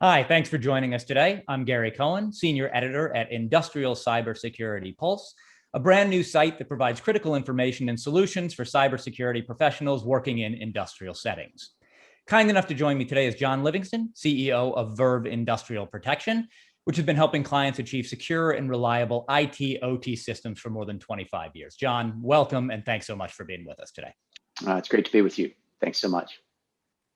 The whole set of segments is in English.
Hi, thanks for joining us today. I'm Gary Cohen, Senior Editor at Industrial Cybersecurity Pulse, a brand new site that provides critical information and solutions for cybersecurity professionals working in industrial settings. Kind enough to join me today is John Livingston, CEO of Verve Industrial Protection, which has been helping clients achieve secure and reliable IT/OT systems for more than 25 years. John, welcome, and thanks so much for being with us today. It's great to be with you. Thanks so much.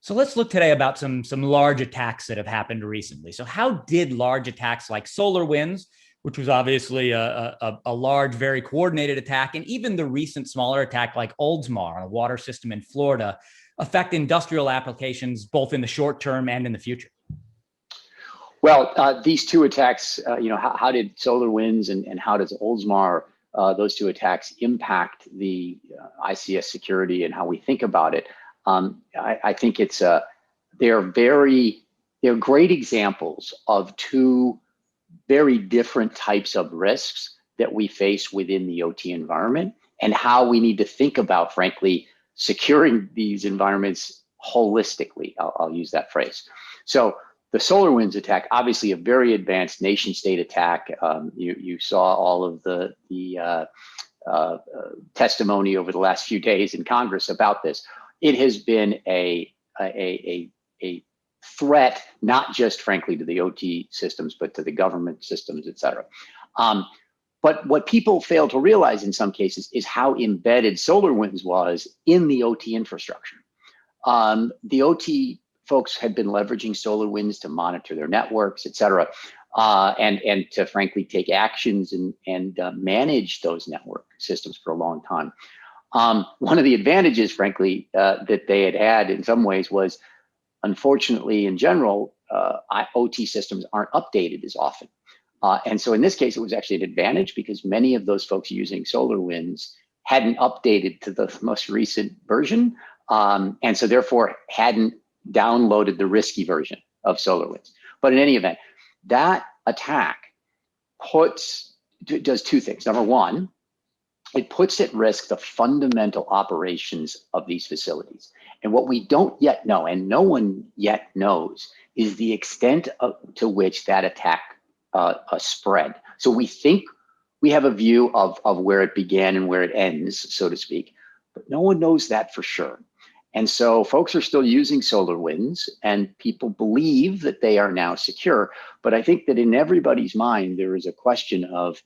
So let's look today about some large attacks that have happened recently. So how did large attacks like SolarWinds, which was obviously a large, very coordinated attack, and even the recent smaller attack like Oldsmar on a water system in Florida, affect industrial applications both in the short term and in the future? Well, these two attacks, how did SolarWinds and how does Oldsmar, those two attacks impact the ICS security and how we think about it? I think they're great examples of two very different types of risks that we face within the OT environment and how we need to think about, frankly, securing these environments holistically. I'll use that phrase. So the SolarWinds attack, obviously a very advanced nation state attack. You saw all of the testimony over the last few days in Congress about this. It has been a threat, not just, frankly, to the OT systems, but to the government systems, et cetera. But what people fail to realize in some cases is how embedded SolarWinds was in the OT infrastructure. The OT folks had been leveraging SolarWinds to monitor their networks, et cetera, and to, frankly, take actions and manage those network systems for a long time. One of the advantages, frankly, that they had in some ways was, unfortunately, in general, OT systems aren't updated as often. And so in this case, it was actually an advantage because many of those folks using SolarWinds hadn't updated to the most recent version, and so therefore hadn't downloaded the risky version of SolarWinds. But in any event, that attack does two things. Number one, it puts at risk the fundamental operations of these facilities. And what we don't yet know, and no one yet knows, is the extent to which that attack spread. So we think we have a view of where it began and where it ends, so to speak, but no one knows that for sure. And so folks are still using SolarWinds and people believe that they are now secure. But I think that in everybody's mind, there is a question of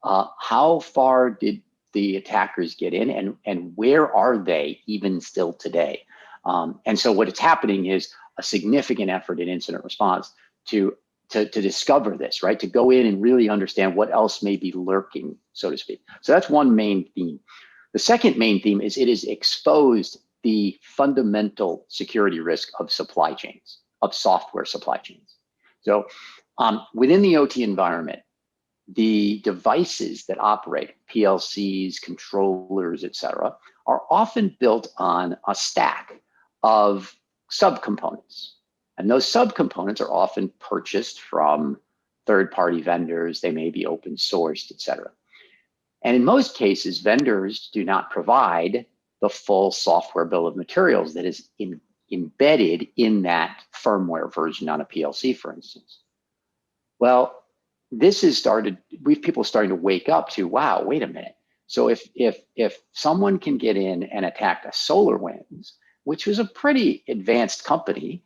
how far did the attackers get in and where are they even still today? And so what is happening is a significant effort in incident response to discover this, right? To go in and really understand what else may be lurking, so to speak. So that's one main theme. The second main theme is it has exposed the fundamental security risk of supply chains, of software supply chains. So within the OT environment, the devices that operate, PLCs, controllers, et cetera, are often built on a stack of subcomponents. And those subcomponents are often purchased from third-party vendors. They may be open sourced, et cetera. And in most cases, vendors do not provide the full software bill of materials that is embedded in that firmware version on a PLC, for instance. Well, this has started, people starting to wake up to, wow, wait a minute. So if someone can get in and attack a SolarWinds, which was a pretty advanced company,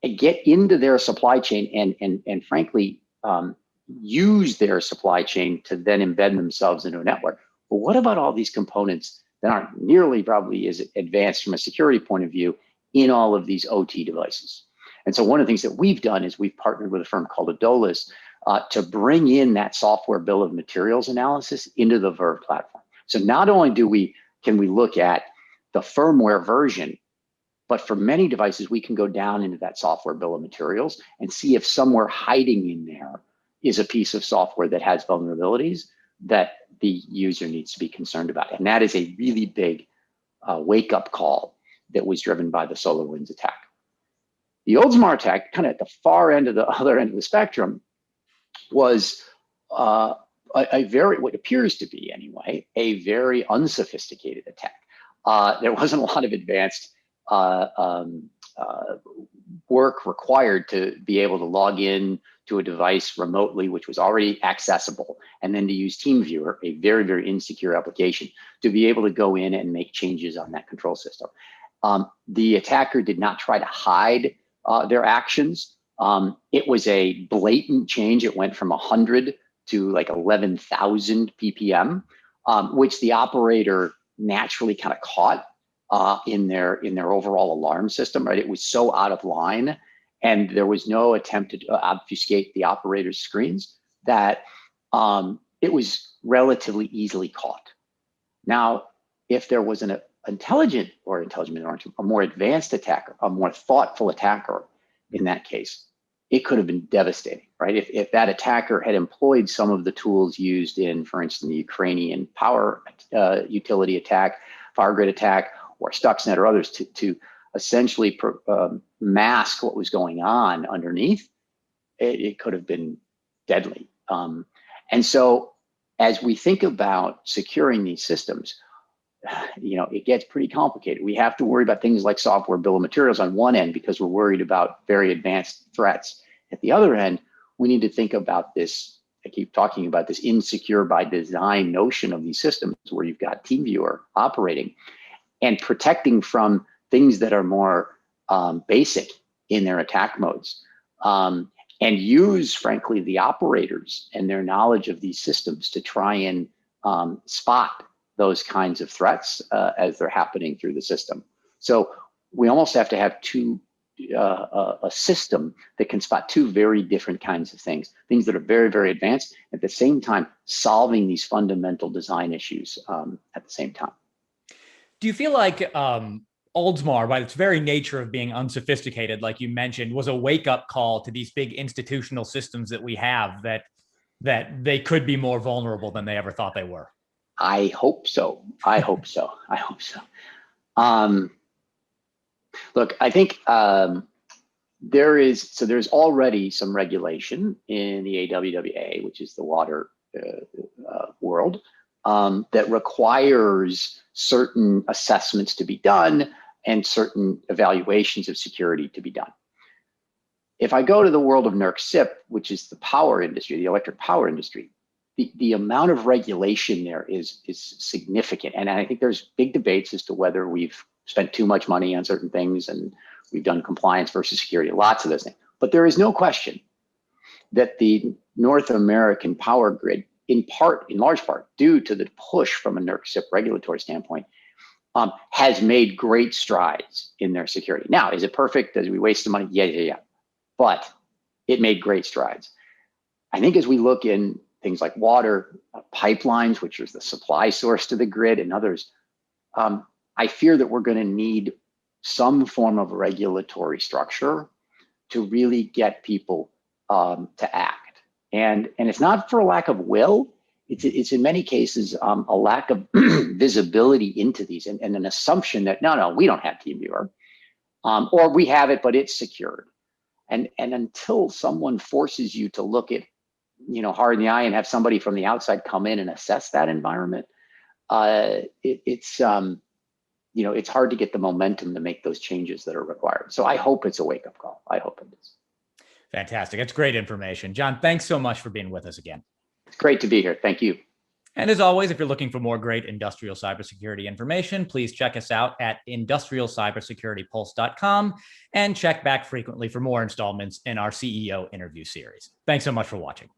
and get into their supply chain and frankly, use their supply chain to then embed themselves into a network. But what about all these components that aren't nearly probably as advanced from a security point of view in all of these OT devices? And so one of the things that we've done is we've partnered with a firm called Adolis to bring in that software bill of materials analysis into the Verve platform. So not only can we look at the firmware version, but for many devices, we can go down into that software bill of materials and see if somewhere hiding in there is a piece of software that has vulnerabilities that the user needs to be concerned about. And that is a really big wake-up call that was driven by the SolarWinds attack. The Oldsmar attack, kind of at the far end of the other end of the spectrum, was what appears to be anyway, a very unsophisticated attack. There wasn't a lot of advanced work required to be able to log in to a device remotely, which was already accessible, and then to use TeamViewer, a very, very insecure application, to be able to go in and make changes on that control system. The attacker did not try to hide their actions. It was a blatant change. It went from 100 to like 11,000 ppm, which the operator naturally kind of caught in their overall alarm system. Right, it was so out of line, and there was no attempt to obfuscate the operator's screens that it was relatively easily caught. Now, if there was an a more advanced attacker, a more thoughtful attacker in that case, it could have been devastating, right? If that attacker had employed some of the tools used in, for instance, the Ukrainian power utility attack, power grid attack, or Stuxnet or others to essentially mask what was going on underneath, it could have been deadly. And so as we think about securing these systems, it gets pretty complicated. We have to worry about things like software bill of materials on one end because we're worried about very advanced threats. At the other end, we need to think about this. I keep talking about this insecure by design notion of these systems where you've got TeamViewer operating and protecting from things that are more basic in their attack modes, and use, frankly, the operators and their knowledge of these systems to try and spot those kinds of threats as they're happening through the system. So we almost have to have a system that can spot two very different kinds of things that are very, very advanced, at the same time solving these fundamental design issues at the same time. Do you feel like Oldsmar, by its very nature of being unsophisticated, like you mentioned, was a wake-up call to these big institutional systems that we have, that they could be more vulnerable than they ever thought they were? I hope so. I hope so. Look, I think there's already some regulation in the AWWA, which is the water world, that requires certain assessments to be done and certain evaluations of security to be done. If I go to the world of NERC-CIP, which is the power industry, the electric power industry, the amount of regulation there is significant. And I think there's big debates as to whether we've spent too much money on certain things and we've done compliance versus security, lots of those things. But there is no question that the North American power grid, in large part, due to the push from a NERC-CIP regulatory standpoint, has made great strides in their security. Now, is it perfect? Does we waste the money? Yeah. But it made great strides. I think as we look in things like water, pipelines, which is the supply source to the grid, and others, I fear that we're going to need some form of regulatory structure to really get people to act. And it's not for a lack of will. It's in many cases a lack of visibility into these and an assumption that, no, we don't have TeamViewer, or we have it, but it's secured. And until someone forces you to look at, hard in the eye and have somebody from the outside come in and assess that environment, it's hard to get the momentum to make those changes that are required. So I hope it's a wake-up call. I hope it is. Fantastic. That's great information. John, thanks so much for being with us again. It's great to be here. Thank you. And as always, if you're looking for more great industrial cybersecurity information, please check us out at industrialcybersecuritypulse.com and check back frequently for more installments in our CEO interview series. Thanks so much for watching.